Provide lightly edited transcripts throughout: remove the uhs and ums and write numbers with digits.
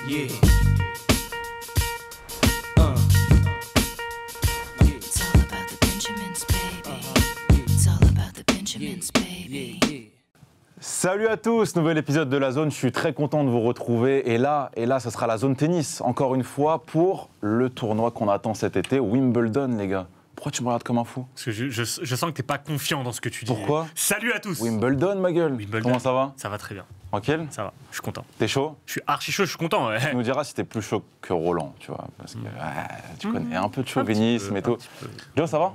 Yeah. It's all about the Benjamins, baby. It's all about the Benjamins, baby. Salut à tous, nouvel épisode de La Zone, je suis très content de vous retrouver et là, ce sera la zone tennis, encore une fois, pour le tournoi qu'on attend cet été, Wimbledon les gars. Pourquoi tu me regardes comme un fou? Parce que je sens que t'es pas confiant dans ce que tu dis. Pourquoi? Salut à tous. Wimbledon ma gueule. Wimbledon. Comment ça va? Ça va très bien. Tranquille? Ça va, je suis content. T'es chaud? Je suis archi chaud, je suis content. Ouais. Tu nous diras si t'es plus chaud que Roland, tu vois, parce que tu connais un peu de chauvinisme et tout. Joe, ça va?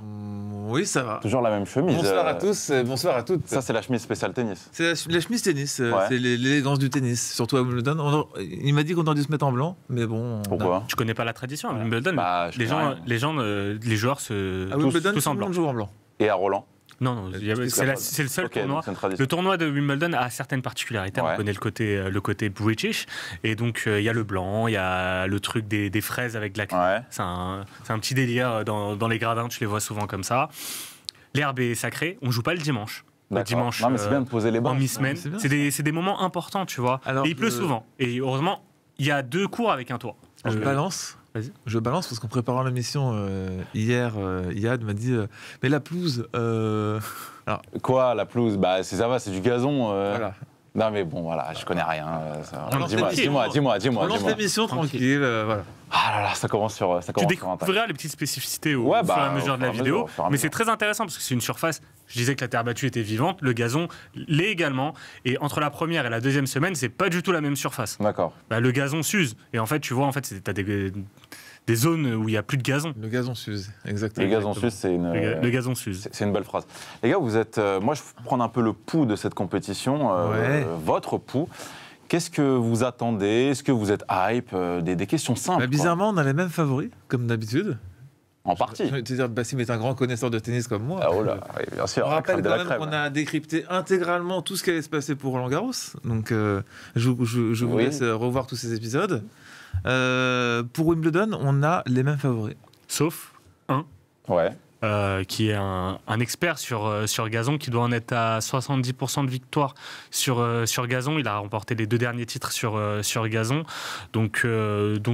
Oui, ça va. Toujours la même chemise. Bonsoir à tous, bonsoir à toutes. Ça, c'est la chemise spéciale tennis. C'est la chemise tennis, Ouais. c'est l'élégance du tennis, surtout à Wimbledon. Il m'a dit qu'on aurait dû se mettre en blanc, mais bon. Pourquoi? Tu connais pas la tradition à Wimbledon? Bah, je les connais gens, rien. les joueurs se À Wimbledon, tous tout en le blanc. monde joue en blanc. Et à Roland? Non, c'est le seul Ok, tournoi. donc c'est une tradition. Le tournoi de Wimbledon a certaines particularités. Ouais. On connaît le côté british. Et donc, il y a le blanc, il y a le truc des fraises avec de la crème. Ouais. C'est un petit délire dans les gradins, tu les vois souvent comme ça. L'herbe est sacrée, on joue pas le dimanche. Le D'accord. dimanche, Non, mais c'est bien de poser les en bases. mi-semaine. c'est bien, C'est des moments importants, tu vois. Alors, et il pleut souvent. Et heureusement, il y a 2 cours avec un toit. Je balance. Vas-y. Je balance parce qu'en préparant l'émission hier, Yad m'a dit mais la pelouse. Quoi, la pelouse? Bah, ça va, c'est du gazon. Voilà. Non, mais bon, voilà, je connais rien. On lance les pieds. Dis-moi. On lance l'émission tranquille, voilà. Ah là là, ça commence sur un Tu tac. découvriras les petites spécificités au Ouais, fur et à bah, mesure au de la fur et à vidéo. mesure, au fur et à Mais c'est mesure. très intéressant parce que c'est une surface. Je disais que la terre battue était vivante, le gazon l'est également. Et entre la première et la deuxième semaine, c'est pas du tout la même surface. D'accord. Bah, le gazon s'use. Et en fait, tu vois, t'as des zones où il n'y a plus de gazon. Le gazon s'use, exactement. Le gazon suisse, c'est une. Le gazon s'use. C'est une belle phrase. Les gars, vous êtes. Moi, je vais prendre un peu le pouls de cette compétition, Ouais. votre pouls. Qu'est-ce que vous attendez? Est-ce que vous êtes hype? Des questions simples. Bah, bizarrement, on a les mêmes favoris, comme d'habitude. quoi. En partie. Je vais te dire, Bassim est un grand connaisseur de tennis comme moi. Ah, oh là, oui, bien sûr. On la crème rappelle de quand la même crème. qu'on a décrypté intégralement tout ce qui allait se passer pour Roland Garros. Donc, je vous Oui. laisse revoir tous ces épisodes. Pour Wimbledon, on a les mêmes favoris. Sauf Ouais. qui est un expert sur gazon, qui doit en être à 70% de victoire sur gazon. Il a remporté les 2 derniers titres sur gazon. Donc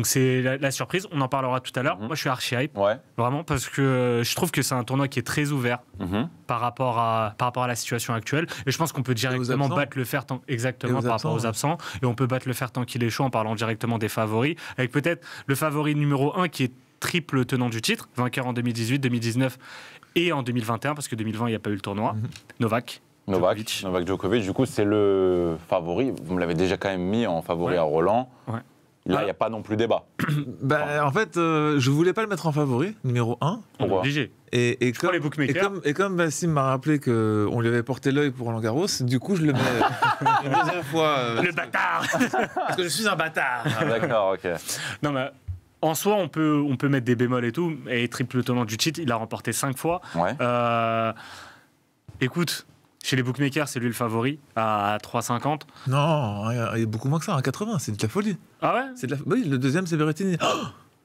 c'est la surprise. On en parlera tout à l'heure. Mhm. Moi, je suis archi hype, Ouais. vraiment, parce que je trouve que c'est un tournoi qui est très ouvert Mhm. par rapport à la situation actuelle. Et je pense qu'on peut directement absents. battre le fer exactement Et aux par rapport aux absents. Et on peut battre le fer tant qu'il est chaud en parlant directement des favoris. Avec peut-être le favori numéro 1 qui est triple tenant du titre, vainqueur en 2018, 2019 et en 2021, parce que 2020, il n'y a pas eu le tournoi. Novak Djokovic, du coup, c'est le favori. Vous me l'avez déjà quand même mis en favori Ouais. à Roland. Ouais. Là, il n'y a pas non plus débat. En fait, je voulais pas le mettre en favori, numéro 1. On est Pourquoi? obligé. Et crois les bookmakers. et comme Bassim m'a rappelé qu'on lui avait porté l'œil pour Roland Garros, du coup, je le mets une deuxième fois. Le bâtard. Parce que je suis un bâtard. Ah, d'accord, ok. Non, mais en soi, on peut mettre des bémols et tout. Et triple tenant du titre, il a remporté 5 fois. Ouais. Écoute, chez les bookmakers, c'est lui le favori à 3,50. Non, il y a beaucoup moins que ça, 1,80, c'est de la folie. Ah ouais? C'est de la... Oui, le deuxième, c'est Berrettini. Oh,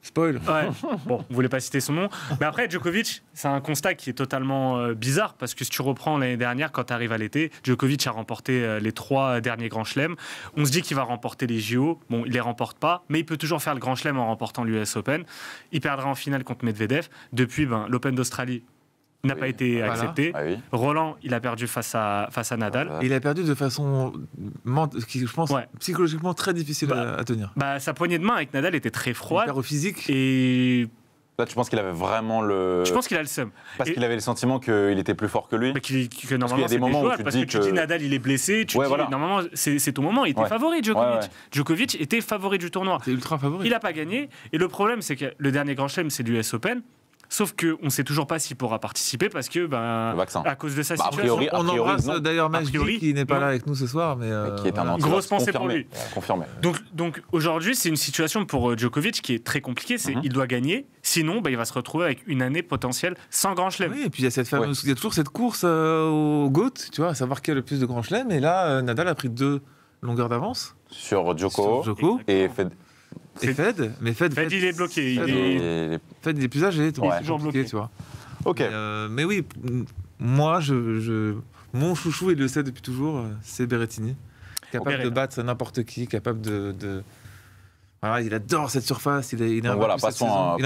spoil. Ouais. Bon, vous voulez pas citer son nom. Mais après, Djokovic, c'est un constat qui est totalement bizarre, parce que si tu reprends l'année dernière, quand tu arrives à l'été, Djokovic a remporté les 3 derniers grands chelems. On se dit qu'il va remporter les JO. Bon, il les remporte pas, mais il peut toujours faire le grand chelem en remportant l'US Open. Il perdra en finale contre Medvedev. Depuis, l'Open d'Australie n'a Oui. pas été Voilà. accepté. Ah oui. Roland, il a perdu face à Nadal. Voilà. Et il a perdu de façon, qui, je pense, Ouais. psychologiquement très difficile à tenir. Sa poignée de main avec Nadal était très Il froide. perd au physique. Et Là, tu penses qu'il avait vraiment le. je pense qu'il a le seum. Parce Et- qu'il avait le sentiment qu'il était plus fort que lui. Mais que normalement, qu'il y a des c'est moments où jouable, tu te parce dis que tu que- dis Nadal, il est blessé. Tu Ouais, dis, voilà. normalement, c'est ton moment. Il était Ouais. favori, Djokovic. Ouais, ouais. Djokovic était favori du tournoi. C'est ultra favori. Il n'a pas gagné. Et le problème, c'est que le dernier grand chelem, c'est l'US Open. Sauf qu'on ne sait toujours pas s'il pourra participer parce que, Le vaccin. à cause de sa Bah, a situation. priori, On embrasse non. d'ailleurs A priori, Majdi qui n'est pas non. là avec nous ce soir, mais Qui est un voilà. anti-vax Grosse pensée pour confirmé. lui. Confirmé. Donc aujourd'hui, c'est une situation pour Djokovic qui est très compliquée. C'est il doit gagner. Sinon, il va se retrouver avec une année potentielle sans grand chelem. Oui, et puis il y a cette fameuse, il y a toujours cette course au GOAT, tu vois, à savoir qui a le plus de grands chelems. Et là, Nadal a pris 2 longueurs d'avance Sur Djoko sur Djoko et Fed. et Fed. Mais Fed, il est bloqué. Fed, Et- Fed, il est plus âgé, donc Ouais. c'est Toujours compliqué, bloqué. tu vois. Ok. Mais oui, moi, mon chouchou, il le sait depuis toujours, c'est Berrettini. Capable de battre n'importe qui, capable de... Voilà, il adore cette surface, il est Donc voilà, passons à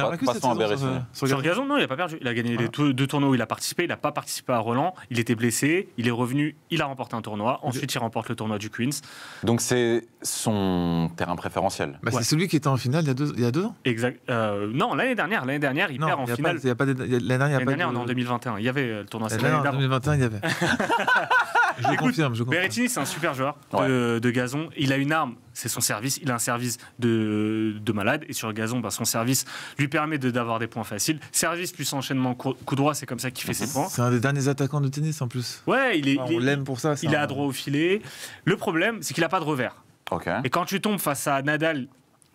Berrettini. Sur gazon, non, il n'a pas perdu. Il a gagné les deux tournois où il a participé. Il n'a pas participé à Roland. Il était blessé. Il est revenu. Il a remporté un tournoi. Ensuite, il remporte le tournoi du Queens. Donc c'est son terrain préférentiel. Bah, c'est celui qui était en finale il y a 2 ans. Exact. Non, l'année dernière, il perd en finale. L'année dernière, on est en 2021. Il y avait le tournoi. En 2021, il y avait. Je le confirme. Berrettini, c'est un super joueur de gazon. Il a une arme, c'est son service. Il a un service de malade. Et sur le gazon, son service lui permet d'avoir des points faciles. Service plus enchaînement coup droit, c'est comme ça qu'il fait ses points. C'est un des derniers attaquants de tennis en plus. Ouais, on l'aime pour ça. Il est à droit au filet. Le problème, c'est qu'il n'a pas de revers. Et quand tu tombes face à Nadal,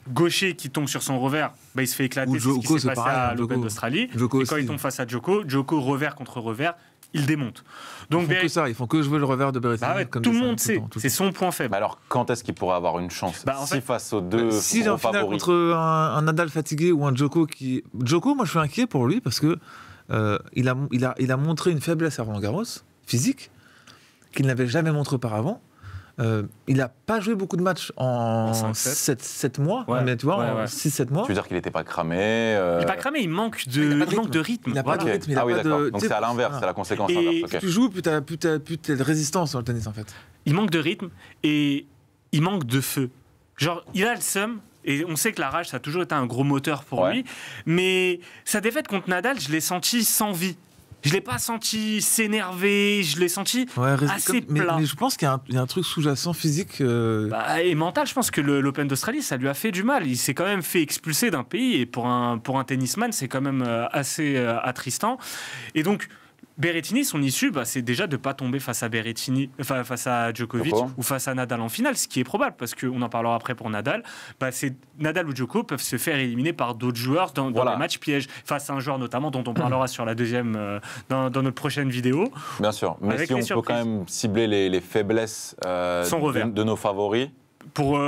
gaucher qui tombe sur son revers, il se fait éclater. C'est ce qui s'est passé à l'Open d'Australie. Et quand il tombe face à Djoko, revers contre revers, il démonte. Donc ils font que jouer le revers de Berrettini. Tout le monde sait, c'est son point faible. Alors quand est-ce qu'il pourrait avoir une chance si face aux deux si en finale contre un Nadal fatigué ou un Djoko qui... Djoko, moi je suis inquiet pour lui parce que il a montré une faiblesse à Roland-Garros, physique, qu'il n'avait jamais montré auparavant. Il n'a pas joué beaucoup de matchs en 7 mois, mais tu vois, en 6-7 mois. Tu veux dire qu'il n'était pas cramé Il n'est pas cramé, il manque de rythme. Il n'a pas de rythme. Donc c'est à l'inverse, c'est la conséquence inverse. Plus tu joues, plus tu as de résistance sur le tennis en fait. Il manque de rythme et il manque de feu. Genre, il a le seum. Et on sait que la rage, ça a toujours été un gros moteur pour lui. Mais sa défaite contre Nadal, je l'ai senti sans vie. Je ne l'ai pas senti s'énerver, je l'ai senti assez plat. Mais je pense qu'il y a un truc sous-jacent physique. Et mental, je pense que l'Open d'Australie, ça lui a fait du mal. Il s'est quand même fait expulser d'un pays. Et pour un tennisman, c'est quand même assez attristant. Et donc, Berrettini, son issue, c'est déjà de ne pas tomber face à Djokovic ou face à Nadal en finale, ce qui est probable, parce qu'on en parlera après pour Nadal. Nadal ou Djoko peuvent se faire éliminer par d'autres joueurs dans des matchs pièges, face à un joueur notamment dont on parlera sur la deuxième, dans notre prochaine vidéo. Bien sûr, mais si on peut quand même cibler les faiblesses de nos favoris. Pour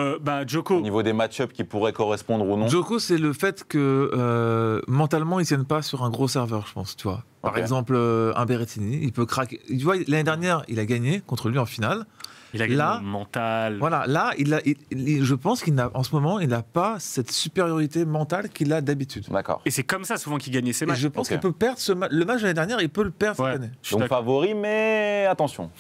Djoko. Au niveau des match-ups qui pourraient correspondre ou non. Djoko, c'est le fait que mentalement, ils ne tiennent pas sur un gros serveur, je pense. Tu vois. Par exemple, un Berrettini, il peut craquer. Tu vois, l'année dernière, il a gagné contre lui en finale. Il a gagné le mental. Voilà, là, je pense qu'en ce moment, il n'a pas cette supériorité mentale qu'il a d'habitude. D'accord. Et c'est comme ça souvent qu'il gagnait ses matchs. Et je pense qu'il peut perdre le match de l'année dernière, il peut le perdre cette année. Donc favori, mais attention.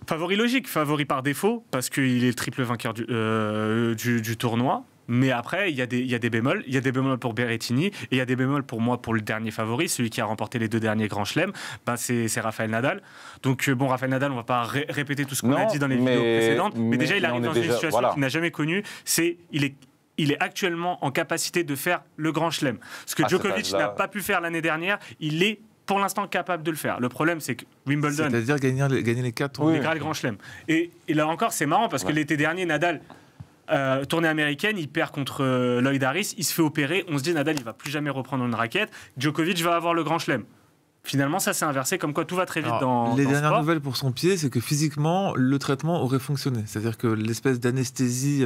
Favori logique, favori par défaut, parce qu'il est le triple vainqueur du tournoi. Mais après, il y a des bémols. Il y a des bémols pour Berrettini et il y a des bémols pour moi pour le dernier favori, celui qui a remporté les 2 derniers grands chelems. C'est Rafael Nadal. Donc Rafael Nadal, on ne va pas répéter tout ce qu'on a dit dans les vidéos précédentes. Mais déjà, il arrive dans une situation qu'il n'a jamais connue. Il est actuellement en capacité de faire le grand chelem. Ce que Djokovic n'a pas pu faire l'année dernière, il est pour l'instant capable de le faire. Le problème, c'est que Wimbledon... C'est-à-dire gagner les 4 tournois. Les grands chelems. Et là encore, c'est marrant parce que l'été dernier, Nadal... tournée américaine, il perd contre Lloyd Harris, il se fait opérer, on se dit Nadal il va plus jamais reprendre une raquette, Djokovic va avoir le grand chelem. Finalement ça s'est inversé, comme quoi tout va très vite dans les dernières sport. Nouvelles pour son pied, c'est que physiquement le traitement aurait fonctionné, c'est-à-dire que l'espèce d'anesthésie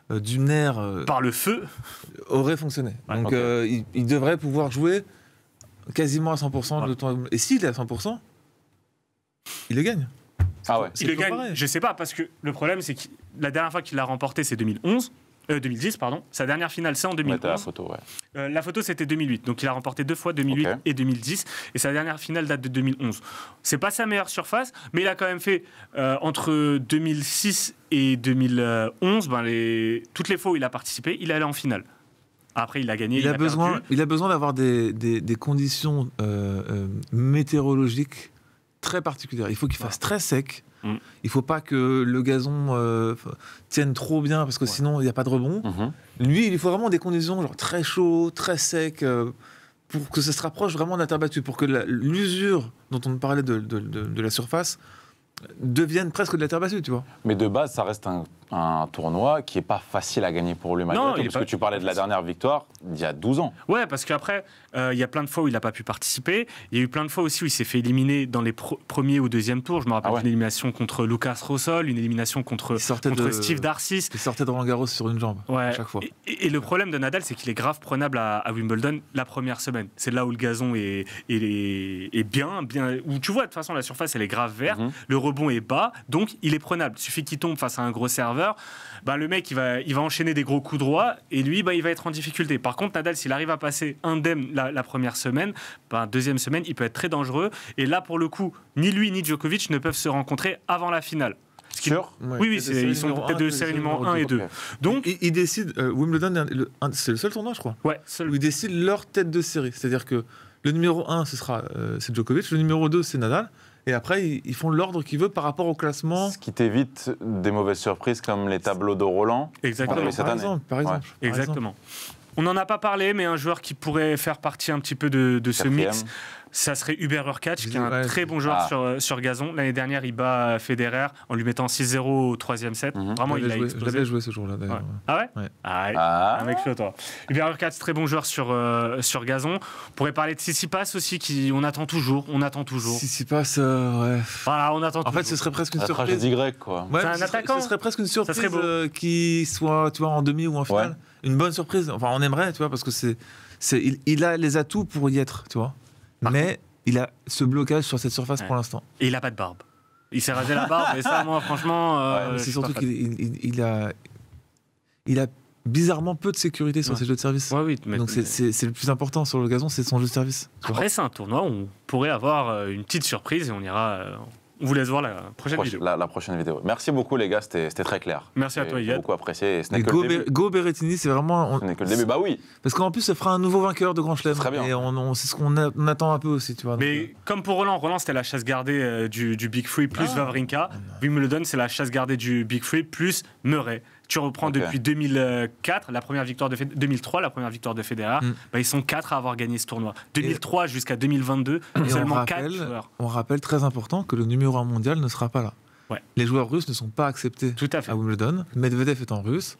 du nerf par le feu aurait fonctionné. Donc il devrait pouvoir jouer quasiment à 100% de temps. Et s'il est à 100%, il le gagne. Il le gagne, je sais pas, parce que le problème c'est que la dernière fois qu'il l'a remporté c'est 2010, pardon. Sa dernière finale c'est en 2011. La photo, la photo c'était 2008, donc il a remporté 2 fois, 2008 et 2010, et sa dernière finale date de 2011. C'est pas sa meilleure surface, mais il a quand même fait entre 2006 et 2011, toutes les fois où il a participé, il est allé en finale. Après, il a gagné. Il a besoin d'avoir des conditions météorologiques très particulière. Il faut qu'il fasse très sec. Il ne faut pas que le gazon tienne trop bien parce que sinon il n'y a pas de rebond. Lui, il faut vraiment des conditions genre très chaud, très sec pour que ça se rapproche vraiment de la terre battue, pour que l'usure dont on parlait de la surface devienne presque de la terre battue, tu vois. Mais de base, ça reste un un tournoi qui n'est pas facile à gagner pour lui malgré Non, tout, il est parce pas- que tu parlais de la dernière victoire d'il y a 12 ans. Ouais, parce qu'après, il y a plein de fois où il n'a pas pu participer. Il y a eu plein de fois aussi où il s'est fait éliminer dans les premiers ou deuxième tours. Je me rappelle Ah ouais. d'une élimination contre Lucas Rosol, une élimination contre Steve Darcis. Il sortait de Roland Garros sur une jambe Ouais. à chaque fois. Et le problème de Nadal, c'est qu'il est grave prenable à Wimbledon la première semaine. C'est là où le gazon est bien, où tu vois, de toute façon, la surface, elle est grave verte, le rebond est bas, donc il est prenable. Il suffit qu'il tombe face à un gros serveur, bah, le mec, il va enchaîner des gros coups droits, et lui, bah, il va être en difficulté. Par contre, Nadal, s'il arrive à passer indemne la première semaine, bah, deuxième semaine, il peut être très dangereux. Et là, pour le coup, ni lui ni Djokovic ne peuvent se rencontrer avant la finale. Sûr? Ouais. Oui, Tête de série ils sont numéro tête de un, série tête de numéro 1 et 2. Ok. Donc, Ils décident, Wimbledon, c'est le seul tournoi, je crois, ouais, où ils décident leur tête de série. C'est-à-dire que le numéro 1, c'est Djokovic, le numéro 2, c'est Nadal, et après, ils font l'ordre qu'ils veulent par rapport au classement. Ce qui t'évite des mauvaises surprises comme les tableaux de Roland. exactement. Ouais, cette année. Par exemple. Par Exactement. On n'en a pas parlé, mais un joueur qui pourrait faire partie un petit peu de ce Quatrième. mix, ça serait Hubert Hurkacz, qui est un Ouais, très bon joueur Ah. sur gazon. L'année dernière, il bat Federer en lui mettant 6-0 au troisième set. Vraiment, il a Je l'avais explosé. joué ce jour-là, d'ailleurs. Ouais. Ah ouais, Ouais. Ah ouais. Ah. Un mec chaud, toi. Hubert Hurkacz, très bon joueur sur gazon. On pourrait parler de Tsitsipas aussi, on attend toujours. Si passe, ouais. Voilà, on attend En toujours. fait, ce serait presque une La surprise. tragédie grecque, quoi. Ouais, C'est un ce serait- attaquant. Ce serait presque une surprise serait beau. qui soit, tu vois, en demi ou en finale. Ouais. Une bonne surprise. Enfin, on aimerait, tu vois, parce que il a les atouts pour y être, tu vois. Mais il a ce blocage sur cette surface Ouais. pour l'instant. Et il a pas de barbe. Il s'est rasé la barbe, et ça, moi, franchement. Ouais, Mais je c'est suis pas surtout fan. qu'il a bizarrement peu de sécurité sur Ouais. ses jeux de service. Ouais, oui, mais- Donc c'est le plus important sur le gazon, c'est son jeu de service. tu vois. Après, c'est un tournoi où on pourrait avoir une petite surprise et on ira. On vous laisse voir la prochaine vidéo. La prochaine vidéo. Merci beaucoup, les gars, c'était très clair. Merci à toi, J'ai Yad. beaucoup apprécié. Et ce n'est Et que le début. Go Berrettini, c'est vraiment. Ce n'est que le début. Bah oui. Parce qu'en plus, ça fera un nouveau vainqueur de Grand Chelem. Très bien. Et c'est ce qu'on attend un peu aussi, tu vois. Donc, Mais comme pour Roland, c'était la chasse gardée du Big Free plus Ah. Wawrinka. Wimbledon, c'est la chasse gardée du Big Free plus Murray. Tu reprends Ok. depuis 2004, 2003, la première victoire de Federer. Mm. Bah, ils sont 4 à avoir gagné ce tournoi. 2003 jusqu'à 2022, et seulement 4 joueurs. on rappelle très important que le numéro 1 mondial ne sera pas là. Ouais. Les joueurs russes ne sont pas acceptés Tout à fait. à Wimbledon. Medvedev étant russe,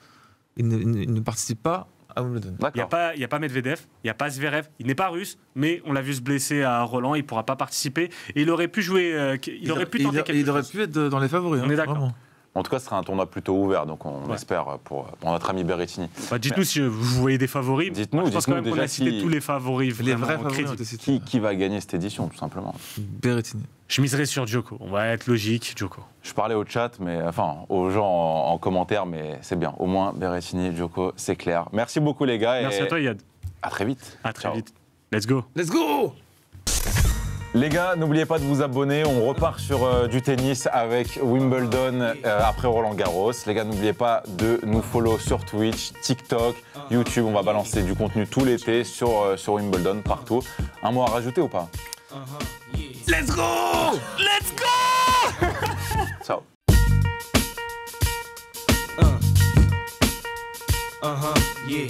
il ne participe pas à Wimbledon. Il n'y D'accord. a pas Medvedev, il n'y a pas Zverev. Il n'est pas russe, mais on l'a vu se blesser à Roland. Il ne pourra pas participer. Et il aurait pu jouer. Il aurait pu tenter quelque il aurait chose. pu être dans les favoris. On est d'accord. vraiment. En tout cas, ce sera un tournoi plutôt ouvert, donc on Ouais. espère pour notre ami Berrettini. Bah, dites-nous si vous voyez des favoris. Dites-nous, Je pense quand même qu'on déjà a cité qui- tous les favoris. Les vraiment vrais en favoris crédit. ont été cités. Qui va gagner cette édition, tout simplement? Berrettini. Je miserais sur Djoko. On va être logique, Djoko. Je parlais au chat, aux gens en commentaire, mais c'est bien. Au moins, Berrettini, Djoko, c'est clair. Merci beaucoup, les gars. Merci et à toi, Yad. À très vite. À très Ciao. vite. Let's go. Let's go! Les gars, n'oubliez pas de vous abonner. On repart sur du tennis avec Wimbledon après Roland Garros. Les gars, n'oubliez pas de nous follow sur Twitch, TikTok, YouTube. On va balancer du contenu tout l'été sur Wimbledon, partout. Un mot à rajouter ou pas? Let's go! Let's go. Ciao. Yeah.